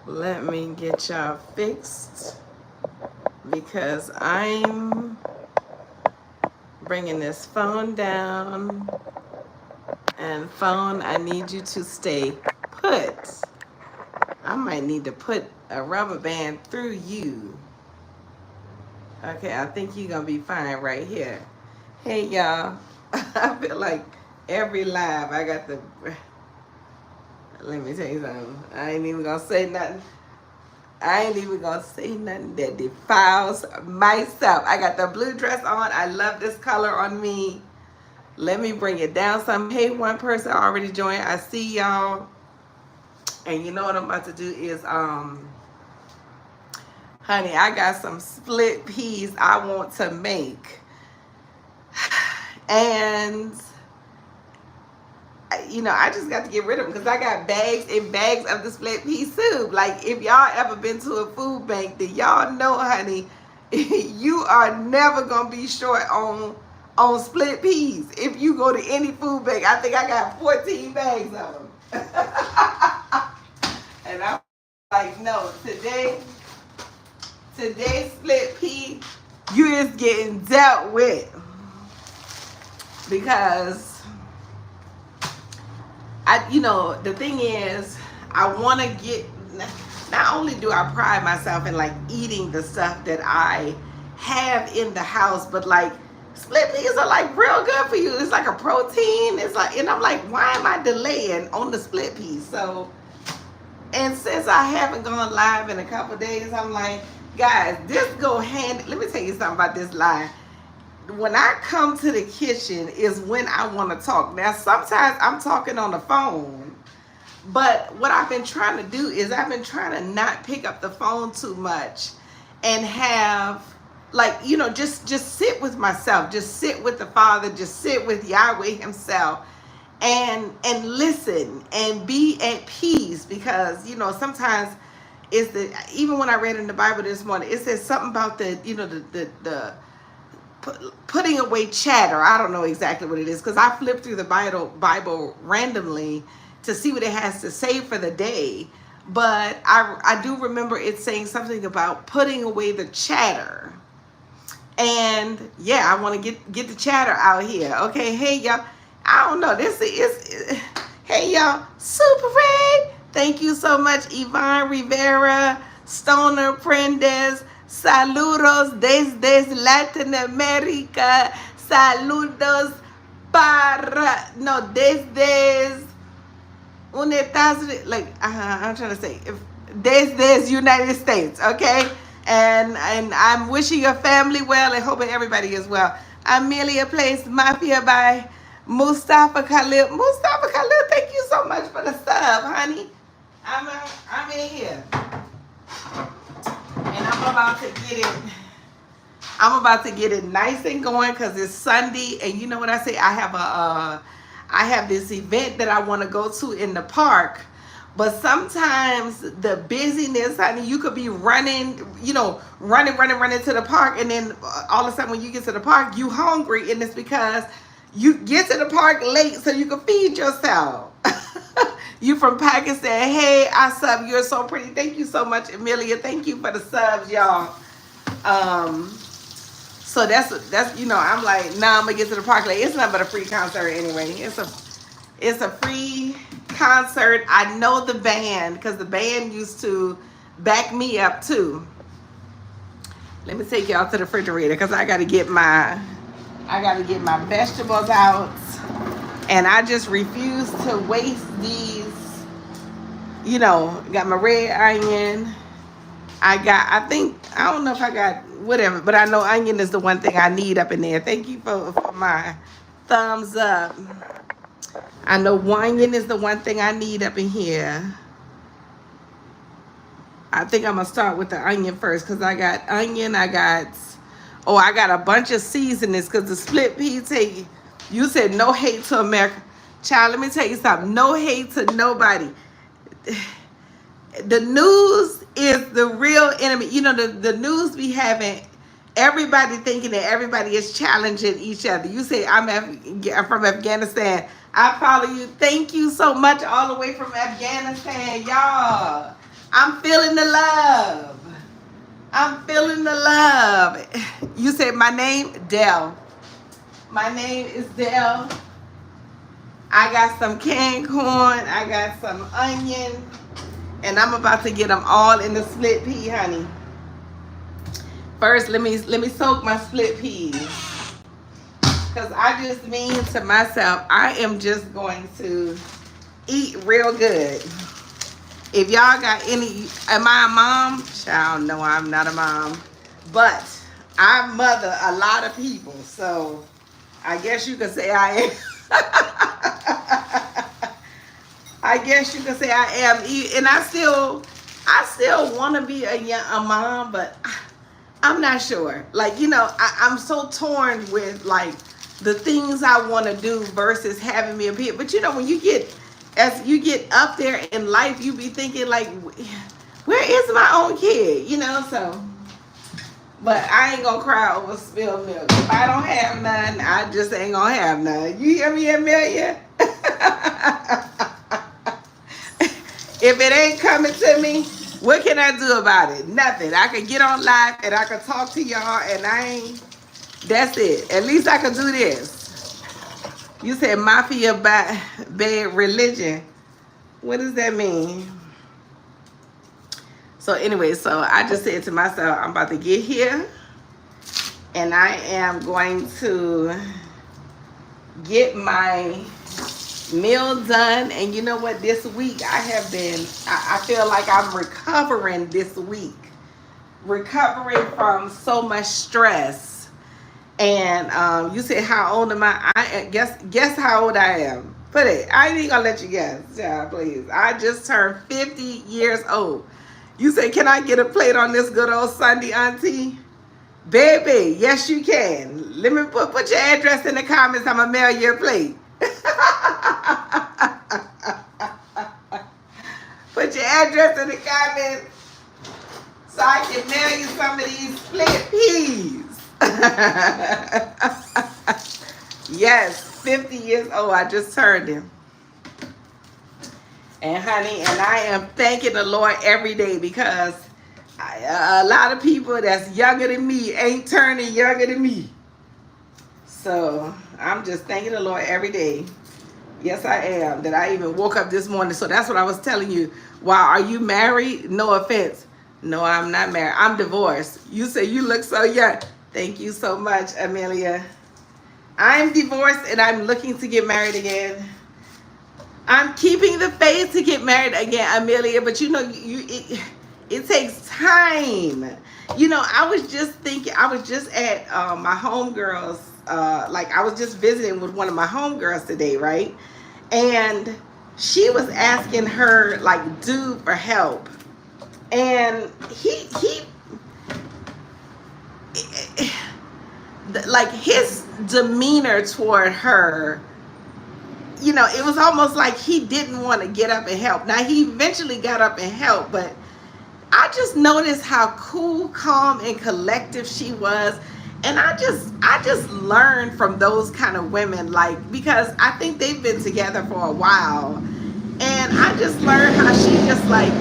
Let me get y'all fixed because I'm bringing this phone down. And phone, I need you to stay put. I might need to put a rubber band through you. Okay, I think you're gonna be fine right here. Hey y'all, I feel like every live I got the. Let me tell you something. I ain't even gonna say nothing. I ain't even gonna say nothing that defiles myself. I got the blue dress on. I love this color on me. Let me bring it down some. Hey, one person already joined. I see y'all. And you know what I'm about to do is honey, I got some split peas I want to make. And I just got to get rid of them because I got bags and bags of the split pea soup. Like, if y'all ever been to a food bank, then y'all know, honey, you are never gonna be short on split peas. If you go to any food bank, I think I got 14 bags of them. And I'm like, no, today split pea, you is getting dealt with because the thing is, I want to get, not only do I pride myself in like eating the stuff that I have in the house, but like split peas are like real good for you. It's like a protein. It's like, and I'm like, why am I delaying on the split peas? So, and since I haven't gone live in a couple of days, I'm like, guys, this go hand. Let me tell you something about this live. When I come to the kitchen is when I want to talk. Now, sometimes I'm talking on the phone, but what I've been trying to do is I've been trying to not pick up the phone too much and have like, just sit with myself, just sit with the Father, just sit with Yahweh himself and listen and be at peace because, sometimes it's even when I read in the Bible this morning, it says something about the putting away chatter. I don't know exactly what it is because I flipped through the Bible randomly to see what it has to say for the day. But I do remember it saying something about putting away the chatter. And yeah, I want to get the chatter out here. Okay, hey y'all. I don't know. This is hey y'all. Super Red. Thank you so much, Yvonne Rivera, Stoner Prendes. Saludos desde Latin America. Saludos para no desde un estado like I'm trying to say desde United States, okay? And I'm wishing your family well and hoping everybody is well. Amelia plays Mafia by Mustafa Khalil. Mustafa Khalil, thank you so much for the sub, honey. I'm in here. And I'm about to get it nice and going because it's Sunday. And you know what I say? I have this event that I want to go to in the park. But sometimes the busyness, honey, you could be running, running to the park. And then all of a sudden when you get to the park, you hungry. And it's because you get to the park late so you can feed yourself. You from Pakistan. Hey, I sub. You're so pretty. Thank you so much, Amelia. Thank you for the subs, y'all. So that's I'm like, nah, I'm gonna get to the park late. It's not but a free concert anyway. It's a free concert. I know the band because the band used to back me up too. Let me take y'all to the refrigerator because I gotta get my vegetables out. And I just refuse to waste these. Got my red onion. I don't know if I got whatever, but I know onion is the one thing I need up in there. Thank you for my thumbs up. I know onion is the one thing I need up in here. I think I'm going to start with the onion first because I got onion. I got a bunch of seasonings because the split peas, you said no hate to America. Child, let me tell you something. No hate to nobody. The news is the real enemy. The news be having everybody thinking that everybody is challenging each other. You say, I'm from Afghanistan. I follow you. Thank you so much all the way from Afghanistan, y'all. I'm feeling the love. I'm feeling the love. You said my name? Dell. My name is Dell. I got some canned corn. I got some onion. And I'm about to get them all in the split pea, honey. First, let me soak my split peas. Because I just mean to myself, I am just going to eat real good. If y'all got any, am I a mom? Child, no, I'm not a mom. But I mother a lot of people. So I guess you could say I am. I guess you could say I am. And I still want to be a mom, but I'm not sure. Like, you know, I'm so torn with like the things I want to do versus having me a kid. But you know, when you get, as you get up there in life, you be thinking like, where is my own kid? You know, so. But I ain't gonna cry over spilled milk. If I don't have none, I just ain't gonna have none. You hear me, Amelia? If it ain't coming to me, what can I do about it? Nothing. I can get on live and I can talk to y'all and that's it. At least I can do this. You said mafia bad religion. What does that mean? So anyway, so I just said to myself, I'm about to get here and I am going to get my meal done. And you know what, this week I feel like I'm recovering this week, recovering from so much stress. And you said how old am I guess how old I am. Put it, I ain't gonna let you guess, child, please. I just turned 50 years old. You say, can I get a plate on this good old Sunday, Auntie? Baby, yes you can. Let me put your address in the comments. I'm gonna mail you a plate. Put your address in the comments so I can mail you some of these split peas. Yes, 50 years old. I just turned him. And honey, and I am thanking the Lord every day because a lot of people that's younger than me ain't turning younger than me. So I'm just thanking the Lord every day. Yes, I am. That I even woke up this morning. So that's what I was telling you. Wow, are you married? No offense. No, I'm not married. I'm divorced. You say you look so young. Thank you so much, Amelia. I'm divorced and I'm looking to get married again. I'm keeping the faith to get married again, Amelia. But you know, it takes time. You know, I was just thinking, I was just at my homegirls. Like I was just visiting with one of my homegirls today, right? And she was asking her like dude for help. And he like his demeanor toward her, you know, it was almost like he didn't want to get up and help. Now he eventually got up and helped, but I just noticed how cool, calm, and collective she was. And I just learned from those kind of women, like, because I think they've been together for a while. And I just learned how she just like,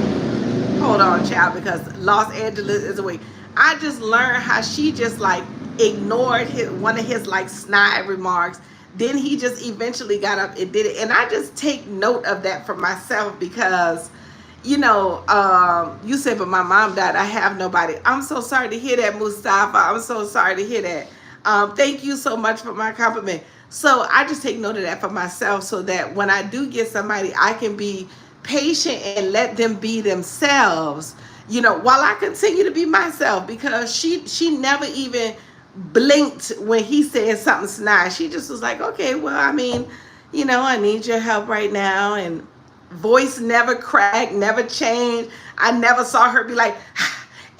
hold on, child, because Los Angeles is away. I just learned how she just like ignored one of his like snide remarks. Then he just eventually got up and did it. And I just take note of that for myself because, you know, you said, but my mom died. I have nobody. I'm so sorry to hear that, Mustafa. I'm so sorry to hear that. Thank you so much for my compliment. So I just take note of that for myself so that when I do get somebody, I can be patient and let them be themselves, you know, while I continue to be myself, because she never even blinked when he said something snide. She just was like, okay, well, I mean, you know, I need your help right now. And voice never cracked, never changed. I never saw her be like,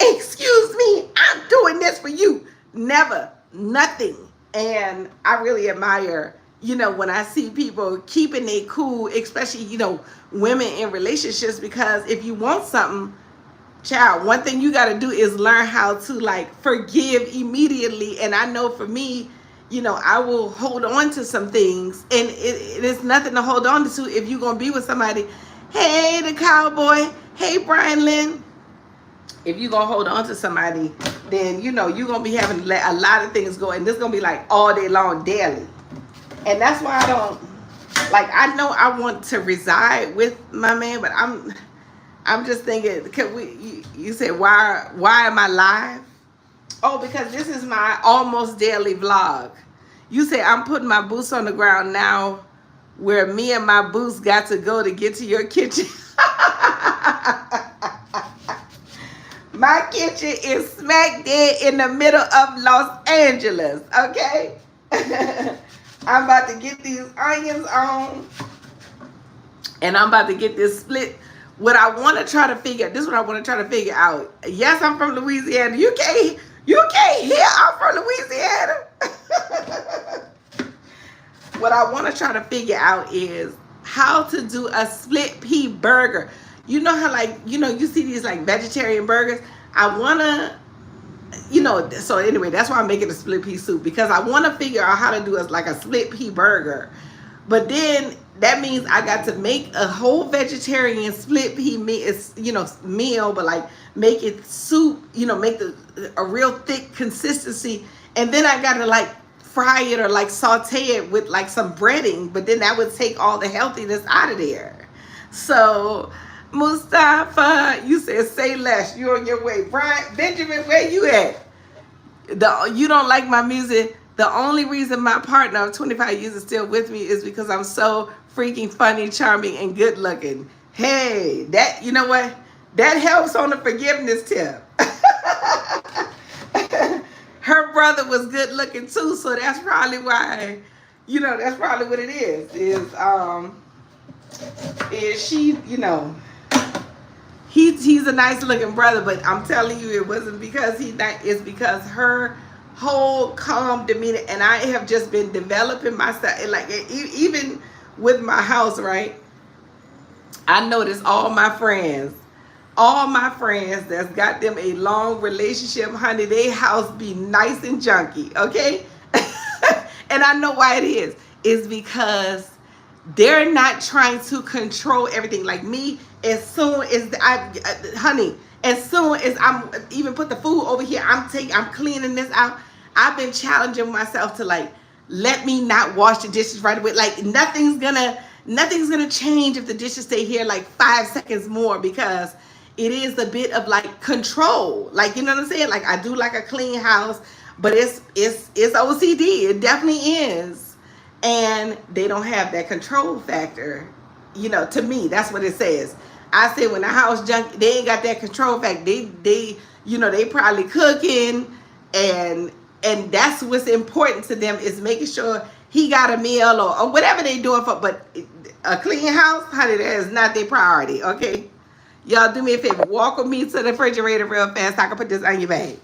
excuse me, I'm doing this for you. Never, nothing. And I really admire, you know, when I see people keeping it cool, especially, you know, women in relationships, because if you want something, child, one thing you got to do is learn how to like forgive immediately. And I know for me, you know, I will hold on to some things, and it is nothing to hold on to if you're going to be with somebody Hey, the cowboy. Hey, Brian Lynn. If you're going to hold on to somebody, then, you know, you're going to be having a lot of things going. This is going to be like all day long, daily. And that's why I don't, like, I know I want to reside with my man, but I'm just thinking, you said, why am I live? Oh, because this is my almost daily vlog. You say I'm putting my boots on the ground now, where me and my boots got to go to get to your kitchen. My kitchen is smack dead in the middle of Los Angeles, okay? I'm about to get these onions on, and I'm about to get this split. What I want to try to figure, this is what I want to try to figure out. Yes, I'm from Louisiana. You can't hear I'm from Louisiana. What I want to try to figure out is how to do a split pea burger. You know how, like, you know, you see these like vegetarian burgers. I want to, you know, so anyway, that's why I'm making a split pea soup, because I want to figure out how to do like a split pea burger. But then that means I got to make a whole vegetarian split pea meal, but like make it soup, you know, make a real thick consistency. And then I got to like fry it or like saute it with like some breading, but then that would take all the healthiness out of there. So Mustafa, you said say less. You're on your way. Brian, Benjamin, where you at? You don't like my music. The only reason my partner of 25 years is still with me is because I'm so freaking funny, charming, and good looking. Hey, that, you know what? That helps on the forgiveness tip. Her brother was good looking too, so that's probably why, you know, that's probably what it is she, you know, he's a nice looking brother, but I'm telling you, it wasn't because it's because her whole calm demeanor. And I have just been developing myself, like even with my house, right? I noticed all my friends that's got them a long relationship, honey, their house be nice and junky, okay? And I know why it is. It's because they're not trying to control everything. Like me, as soon as as soon as I'm even put the food over here, I'm cleaning this out. I've been challenging myself to like, let me not wash the dishes right away. Like nothing's gonna change if the dishes stay here like 5 seconds more, because it is a bit of like control. Like, you know what I'm saying? Like I do like a clean house, but it's OCD. It definitely is. And they don't have that control factor. You know, to me, that's what it says. I said when the house junk, they ain't got that control factor. They you know, they probably cooking, and that's what's important to them, is making sure he got a meal or whatever they doing for. But a clean house, honey, that is not their priority. Okay, y'all do me a favor, walk with me to the refrigerator real fast so I can put this on your bag.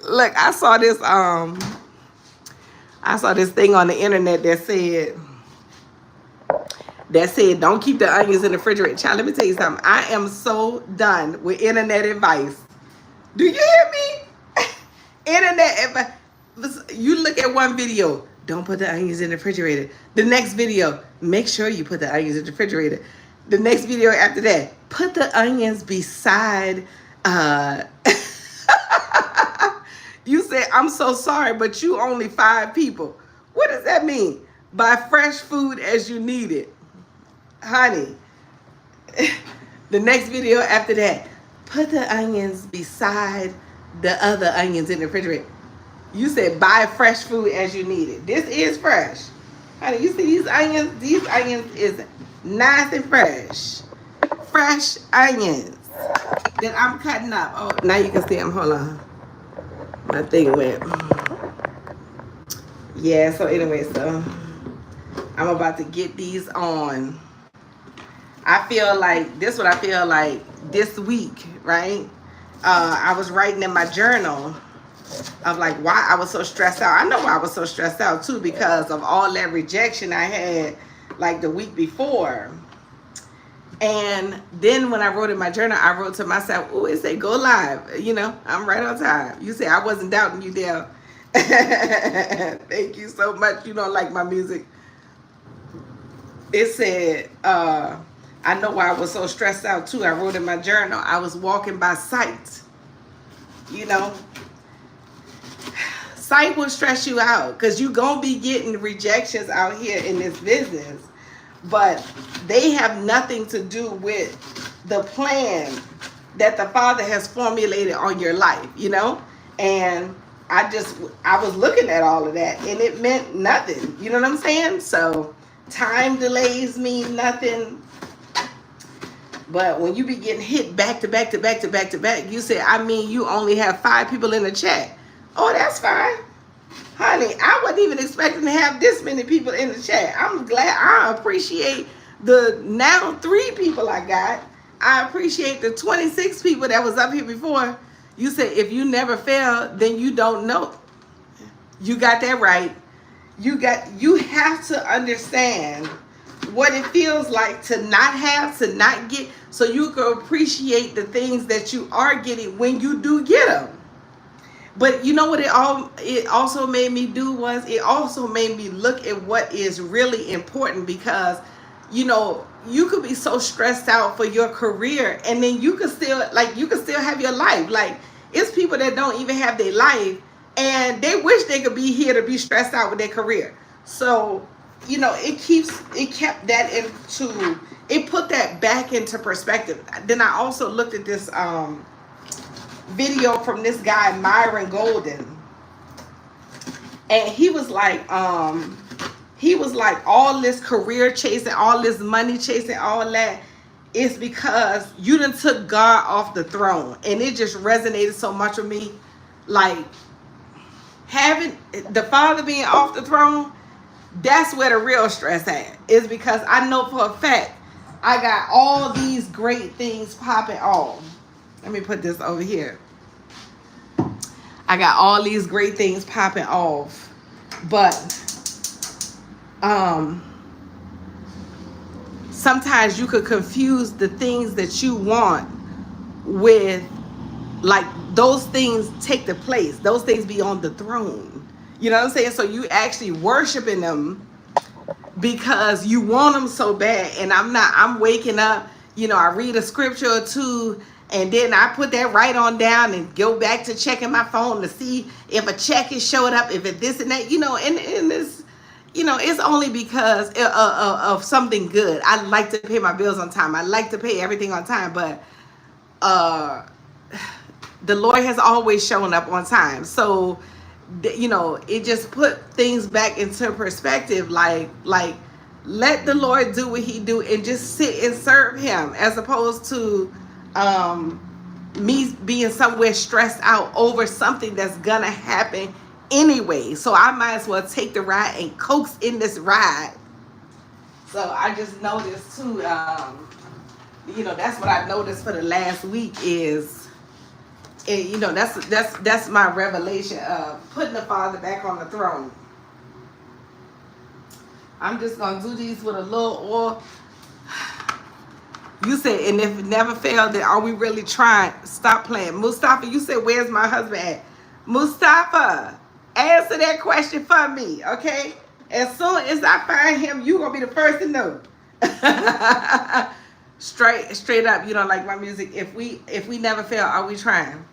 Look, I saw this thing on the internet that said don't keep the onions in the refrigerator. Child, let me tell you something. I am so done with internet advice. Do you hear me? Internet advice. You look at one video, don't put the onions in the refrigerator. The next video, make sure you put the onions in the refrigerator. The next video after that, put the onions beside you say, I'm so sorry, but you only 5 people. What does that mean? Buy fresh food as you need it. Honey, the next video after that, put the onions beside the other onions in the refrigerator. You said buy fresh food as you need it. This is fresh. Honey, you see these onions? These onions is nice and fresh. Fresh onions that I'm cutting up. Oh, now you can see them. Hold on. My thing went. Yeah, so anyway, so I'm about to get these on. I feel like this this week, right? I was writing in my journal of like why I was so stressed out. I know why I was so stressed out too, because of all that rejection I had like the week before. And then when I wrote in my journal, I wrote to myself, oh, it said go live. You know, I'm right on time. You say I wasn't doubting you, Dale. Thank you so much. You don't like my music. It said, I know why I was so stressed out too. I wrote in my journal, I was walking by sight. You know, sight will stress you out because you're going to be getting rejections out here in this business. But they have nothing to do with the plan that the Father has formulated on your life, you know? And I was looking at all of that and it meant nothing. You know what I'm saying? So time delays mean nothing. But when you be getting hit back to back to back to back to back, you say, I mean, you only have 5 people in the chat. Oh, that's fine. Honey, I wasn't even expecting to have this many people in the chat. I'm glad. I appreciate the now 3 people I got. I appreciate the 26 people that was up here before. You said if you never fail, then you don't know. You got that right. You have to understand what it feels like to not have, to not get, so you can appreciate the things that you are getting when you do get them. But you know what it also made me do was it also made me look at what is really important, because you know you could be so stressed out for your career and then you could still have your life. Like it's people that don't even have their life and they wish they could be here to be stressed out with their career. So you know it put that back into perspective. Then I also looked at this video from this guy Myron Golden, and he was like all this career chasing, all this money chasing, all that is because you done took God off the throne. And it just resonated so much with me, like having the Father being off the throne. That's where the real stress at, is because I know for a fact I got all these great things popping off. Let me put this over here. I got all these great things popping off, but sometimes you could confuse the things that you want with, like, those things take the place. Those things be on the throne. You know what I'm saying? So you actually worshiping them because you want them so bad. And I'm waking up, you know, I read a scripture or two, and then I put that right on down and go back to checking my phone to see if a check has showed up, if it this and that, you know, and this, you know, it's only because of something good. I like to pay my bills on time. I like to pay everything on time, but the Lord has always shown up on time. So, you know, it just put things back into perspective, like let the Lord do what he do and just sit and serve him, as opposed to me being somewhere stressed out over something that's gonna happen anyway. So I might as well take the ride and coax in this ride. So I just noticed too, you know, that's what I noticed for the last week is, and you know, that's my revelation of putting the Father back on the throne. I'm just gonna do these with a little oil. You said, and if it never failed, then are we really trying? Stop playing. Mustafa, you said, where's my husband at? Mustafa, answer that question for me, okay? As soon as I find him, you gonna be the first to know. Straight up, you don't like my music. If we never fail, are we trying?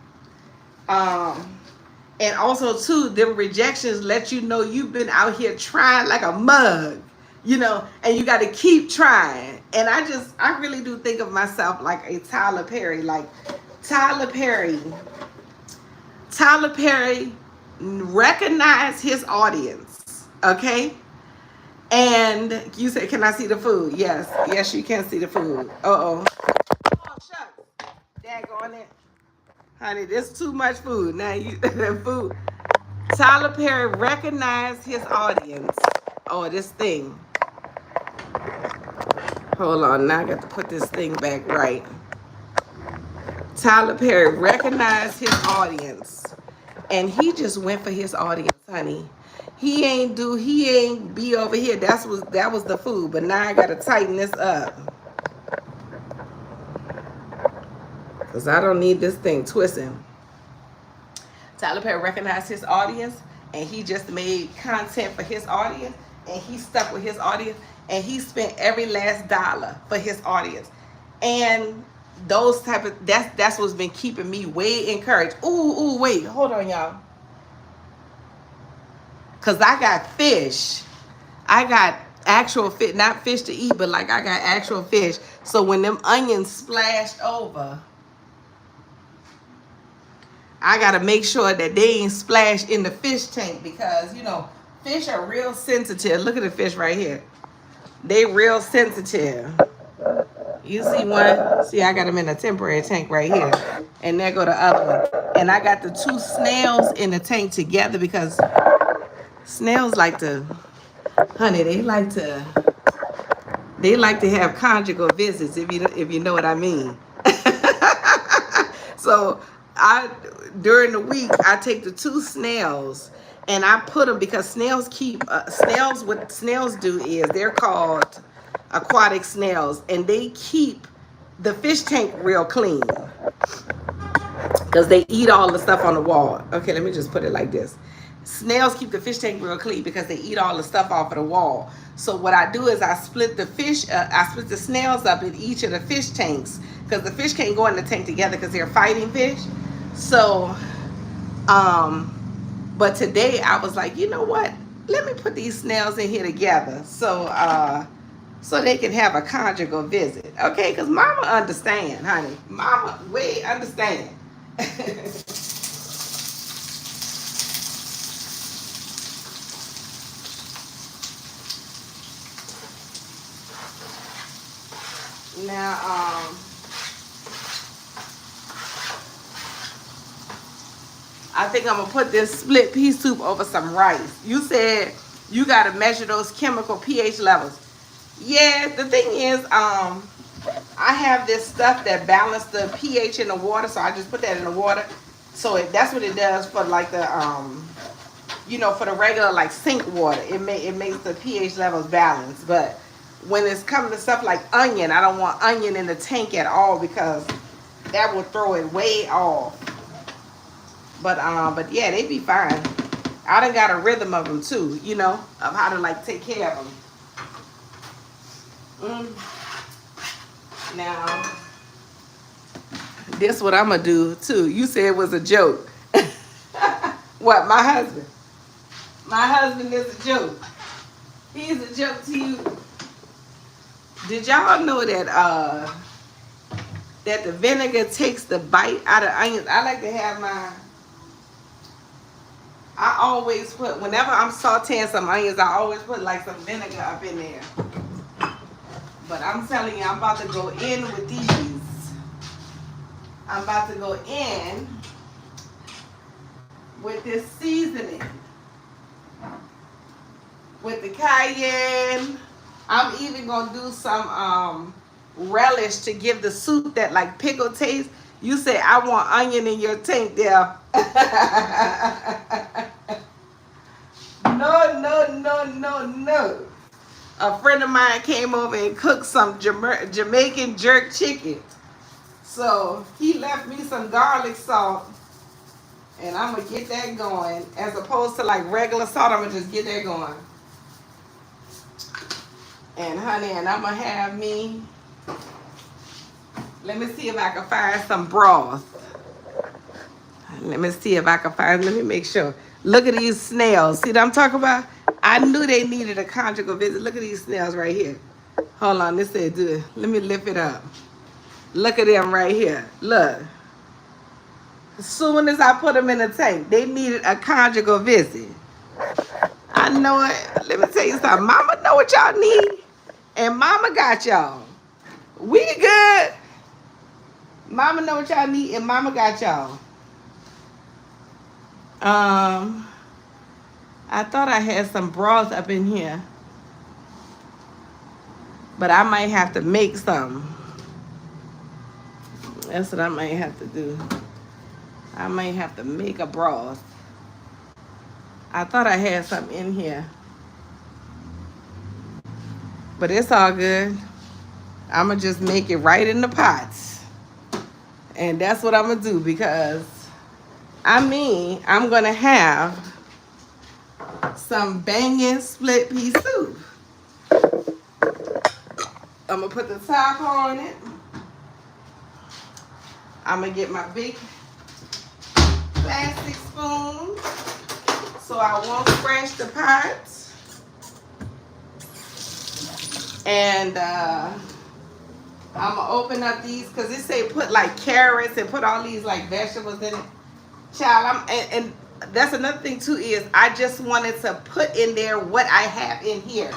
And also too, them rejections let you know you've been out here trying like a mug, you know, and you got to keep trying. And I really do think of myself like a Tyler Perry. Like Tyler Perry recognized his audience, okay? And you said, can I see the food? Yes, you can see the food. Oh, shucks. Daggone it. Honey, there's too much food. Now food. Tyler Perry recognized his audience. Oh, this thing. Hold on, now I got to put this thing back right. Tyler Perry recognized his audience, and he just went for his audience, honey. He ain't be over here. That was the food, but now I got to tighten this up. Because I don't need this thing twisting. Tyler Perry recognized his audience, and he just made content for his audience, and he stuck with his audience, and he spent every last dollar for his audience. And those type of that's what's been keeping me way encouraged. Ooh, wait, hold on, y'all. Cause I got fish. I got actual fish, not fish to eat, but like I got actual fish. So when them onions splashed over, I gotta make sure that they ain't splashed in the fish tank, because you know fish are real sensitive. Look at the fish right here. They real sensitive. You see one? See, I got them in a temporary tank right here. And there go the other one. And I got the two snails in the tank together because snails like to, honey, they like to have conjugal visits, if you know what I mean. So during the week, I take the two snails and I put them, because snails keep, what snails do is they're called aquatic snails, and they keep the fish tank real clean because they eat all the stuff on the wall. Okay, let me just put it like this. Snails keep the fish tank real clean because they eat all the stuff off of the wall. So what I do is I split the snails up in each of the fish tanks, because the fish can't go in the tank together because they're fighting fish. So, but today I was like, you know what? Let me put these snails in here together. So they can have a conjugal visit. Okay, because mama understand, honey. Mama way understand. Now, I think I'm gonna put this split pea soup over some rice. You said you gotta measure those chemical pH levels. Yeah, the thing is, I have this stuff that balances the pH in the water, so I just put that in the water. So that's what it does for like the, for the regular like sink water. It makes the pH levels balanced. But when it's coming to stuff like onion, I don't want onion in the tank at all, because that will throw it way off. But yeah, they be fine. I done got a rhythm of them too, of how to like take care of them. Now, this what I'm gonna do too. You said it was a joke. What, my husband? My husband is a joke. He's a joke to you. Did y'all know that that the vinegar takes the bite out of onions? I like to have I always put, whenever I'm sauteing some onions, I always put like some vinegar up in there. But I'm telling you, I'm about to go in with these. I'm about to go in with this seasoning. With the cayenne. I'm even going to do some relish to give the soup that like pickle taste. You say, I want onion in your tank there. No. A friend of mine came over and cooked some Jamaican jerk chicken. So he left me some garlic salt, and I'm going to get that going. As opposed to like regular salt, I'm going to just get that going. And honey, and I'm going to have me, let me see if I can find some broth. Let me make sure. Look at these snails. See what I'm talking about? I knew they needed a conjugal visit. Look at these snails right here. Hold on, this said, do it. Let me lift it up. Look at them right here. Look. As soon as I put them in the tank, they needed a conjugal visit. I know it. Let me tell you something. Mama know what y'all need. And mama got y'all. We good. Mama know what y'all need, and mama got y'all. I thought I had some broth up in here, but I might have to make some. That's what I might have to do. I might have to make a broth. I thought I had some in here, but it's all good. I'm gonna just make it right in the pots, and that's what I'm gonna do, because I'm gonna have some banging split pea soup. I'm gonna put the top on it. I'm gonna get my big plastic spoon so I won't scratch the pot. And I'm gonna open up these because it say put like carrots and put all these like vegetables in it. Child, and that's another thing too is I just wanted to put in there what I have in here.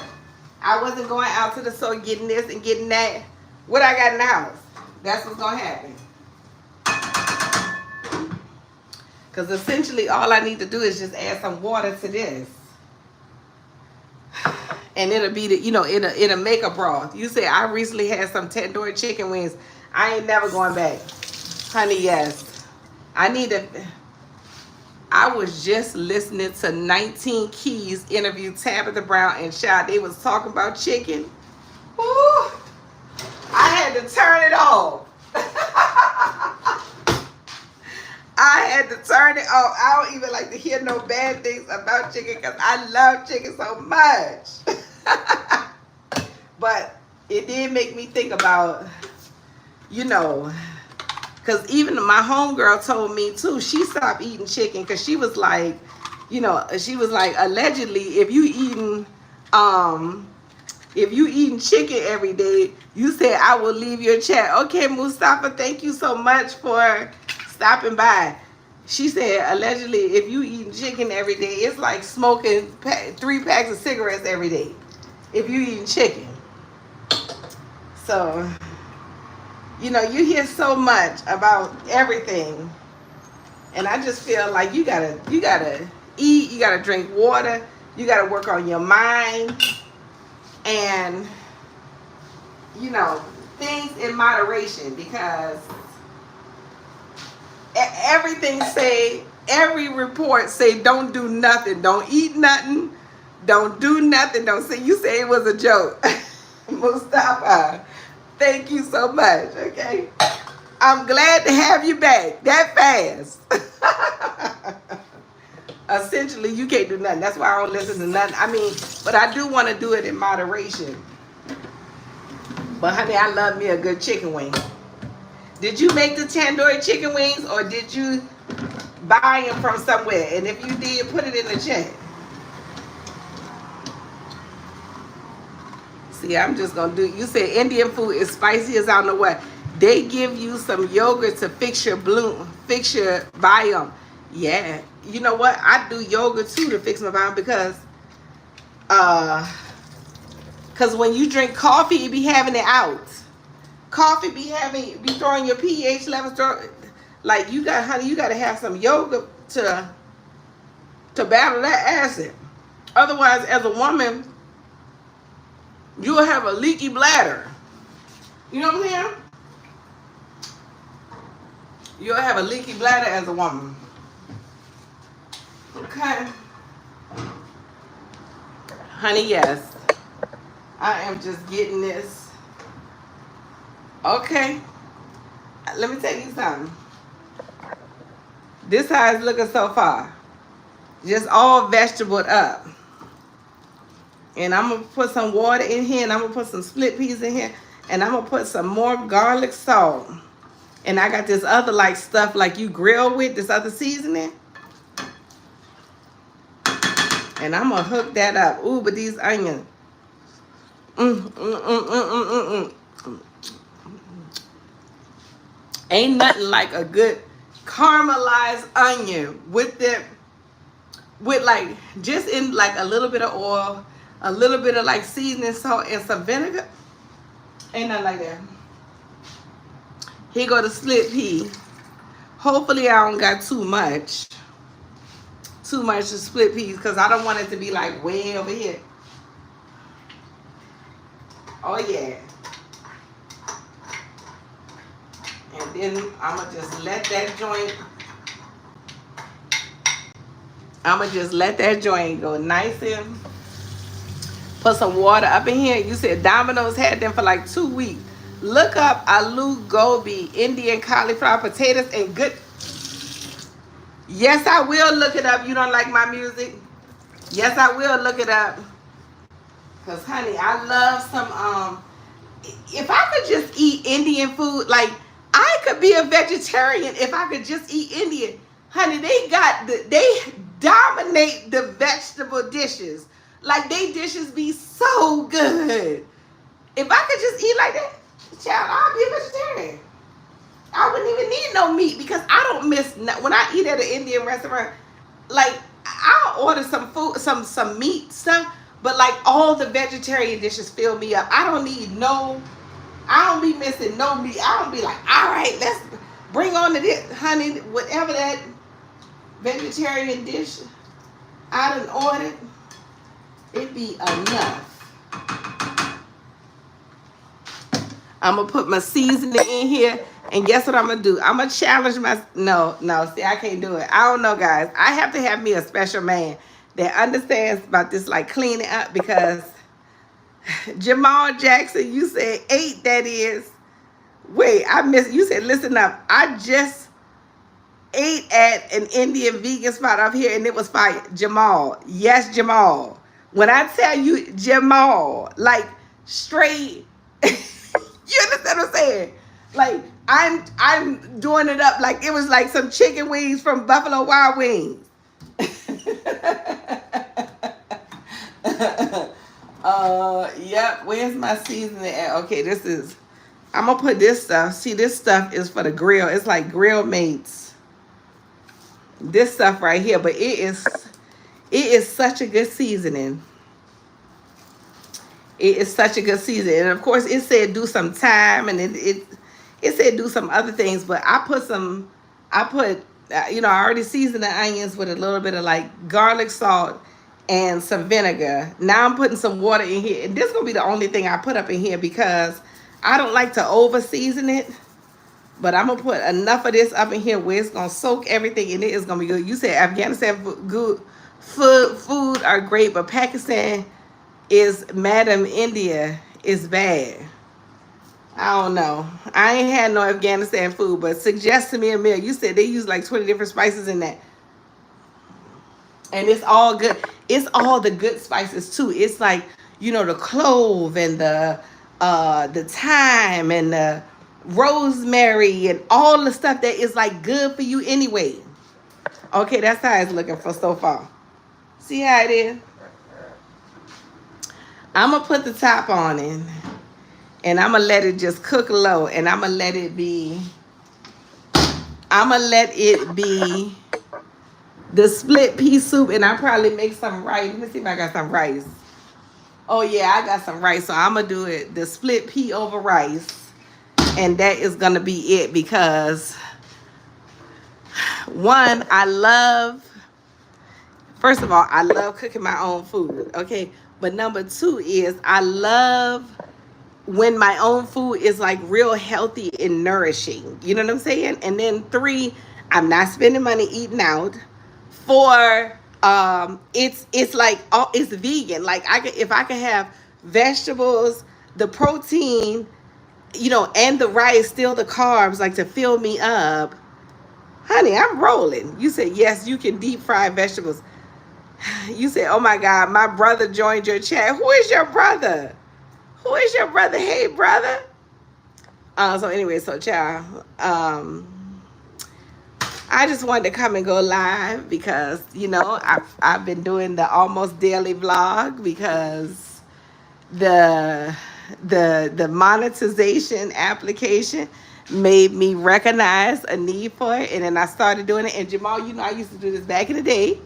I wasn't going out to the store getting this and getting that. What I got in the house. That's what's gonna happen. Because essentially all I need to do is just add some water to this. And it'll be the, it'll make a broth. You say I recently had some tandoori chicken wings. I ain't never going back. Honey, yes. I was just listening to 19 Keys interview Tabitha Brown and Child. They was talking about chicken. Woo! I had to turn it off. I had to turn it off. I don't even like to hear no bad things about chicken because I love chicken so much. But it did make me think about, because even my homegirl told me too, she stopped eating chicken because she was like, allegedly, if you eating chicken every day, you said I will leave your chat. Okay, Mustafa, thank you so much for stopping by. She said allegedly if you eating chicken every day, it's like smoking 3 packs of cigarettes every day if you eating chicken. So you hear so much about everything, and I just feel like you gotta eat, you gotta drink water, you gotta work on your mind, and things in moderation, because every report say don't do nothing, don't eat nothing, don't do nothing, don't say. You say it was a joke. Mustafa, thank you so much. Okay, I'm glad to have you back that fast. Essentially, you can't do nothing. That's why I don't listen to nothing. But I do want to do it in moderation. But honey, I love me a good chicken wing. Did you make the tandoori chicken wings or did you buy them from somewhere? And if you did, put it in the chat. See, I'm just going to do, you said Indian food is spicy as I don't know what. They give you some yogurt to fix your biome. Yeah. You know what? I do yogurt too to fix my biome because when you drink coffee, it be having it out. Coffee be throwing your pH levels. Like you got to have some yogurt to battle that acid. Otherwise, as a woman, you'll have a leaky bladder. You know what I'm saying? You'll have a leaky bladder as a woman. Okay. Honey, yes. I am just getting this. Okay. Let me tell you something. This how it's looking so far. Just all vegetabled up. And I'm going to put some water in here, and I'm going to put some split peas in here, and I'm going to put some more garlic salt. And I got this other like stuff like you grill with, this other seasoning. And I'm going to hook that up. Ooh, but these onions. Ain't nothing like a good caramelized onion with like just in like a little bit of oil, a little bit of like seasoning salt and some vinegar. Ain't nothing like that. Here go the split pea. Hopefully I don't got too much of split peas because I don't want it to be like way over here. Oh yeah. And then I'm going to just let that joint go nice and put some water up in here. You said Domino's had them for like 2 weeks. Look up aloo gobi, Indian cauliflower potatoes, and good. Yes, I will look it up. You don't like my music? Yes, I will look it up. Because, honey, I love some if I could just eat Indian food, like I could be a vegetarian if I could just eat Indian. Honey, they dominate the vegetable dishes. Like they dishes be so good. If I could just eat like that, child, I'll be a vegetarian. I wouldn't even need no meat because I don't miss when I eat at an Indian restaurant. Like I'll order some food, some meat stuff, but like all the vegetarian dishes fill me up. I don't need no. I don't be missing no meat. I don't be like, all right, let's bring on to this, honey. Whatever that vegetarian dish I done ordered, it be enough. I'm gonna put my seasoning in here, and guess what I'm gonna do? I'm gonna challenge no, see, I can't do it. I don't know, guys. I have to have me a special man that understands about this, like cleaning up, because Jamal Jackson, you said 8, that is. Wait, I missed. You said, listen up. I just ate at an Indian vegan spot up here, and it was fire. Jamal. Yes, Jamal. When I tell you Jamal, like straight, you understand what I'm saying? Like I'm doing it up like it was like some chicken wings from Buffalo Wild Wings. Yep. Where's my seasoning at? Okay, this is. I'm gonna put this stuff. See, this stuff is for the grill. It's like Grill Mates. This stuff right here, but it is such a good seasoning. It is such a good seasoning, and of course, it said do some thyme, and it said do some other things. But I put I already seasoned the onions with a little bit of like garlic salt and some vinegar. Now I'm putting some water in here, and this is gonna be the only thing I put up in here because I don't like to over season it. But I'm gonna put enough of this up in here where it's gonna soak everything, and it is gonna be good. You said Afghanistan food are great, but Pakistan is Madam India is bad. I don't know. I ain't had no Afghanistan food, but suggest to me a meal. You said they use like 20 different spices in that. And it's all good. It's all the good spices too. It's like, the clove and the thyme and the rosemary and all the stuff that is like good for you anyway. Okay, that's how it's looking for so far. See how it is? I'm going to put the top on it, and I'm going to let it just cook low, and I'm going to let it be the split pea soup, and I probably make some rice. Let me see if I got some rice. Oh, yeah, I got some rice, so I'm going to do it, the split pea over rice, and that is going to be it because, one, first of all, I love cooking my own food, okay? But number 2 is I love when my own food is like real healthy and nourishing. You know what I'm saying? And then 3, I'm not spending money eating out. 4, it's like it's vegan. Like if I could have vegetables, the protein, and the rice, still the carbs, like to fill me up. Honey, I'm rolling. You said yes, you can deep fry vegetables. You said, oh my God, my brother joined your chat. Who is your brother? Who is your brother? Hey, brother. So anyway, child, I just wanted to come and go live because, I've been doing the almost daily vlog because the monetization application made me recognize a need for it. And then I started doing it. And Jamal, I used to do this back in the day.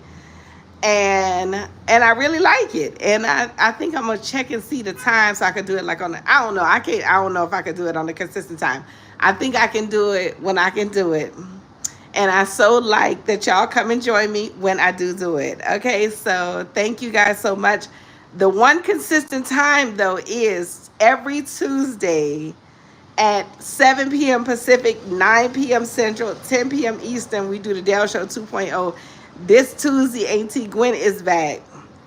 And I really like it. And I think I'm going to check and see the time so I can do it like I don't know. I don't know if I can do it on a consistent time. I think I can do it when I can do it. And I so like that y'all come and join me when I do it. Okay, so thank you guys so much. The one consistent time, though, is every Tuesday at 7 p.m. Pacific, 9 p.m. Central, 10 p.m. Eastern. We do the Dale Show 2.0. This Tuesday, Auntie Gwen is back.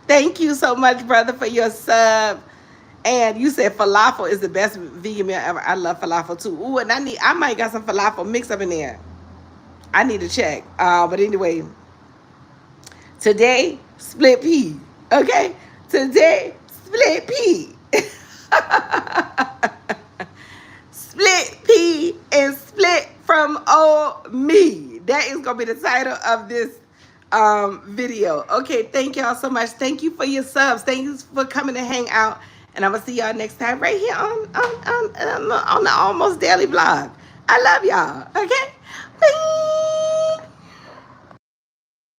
Thank you so much, brother, for your sub. And you said falafel is the best vegan meal ever. I love falafel too. Ooh, and I might got some falafel mixed up in there. I need to check. But anyway, today, split pea. Okay? Today, split pea. gonna be the title of this video. Okay, thank y'all so much. Thank you for your subs. Thank you for coming to hang out. And I'm gonna see y'all next time right here on the Almost Daily Vlog. I love y'all. Okay? Bye.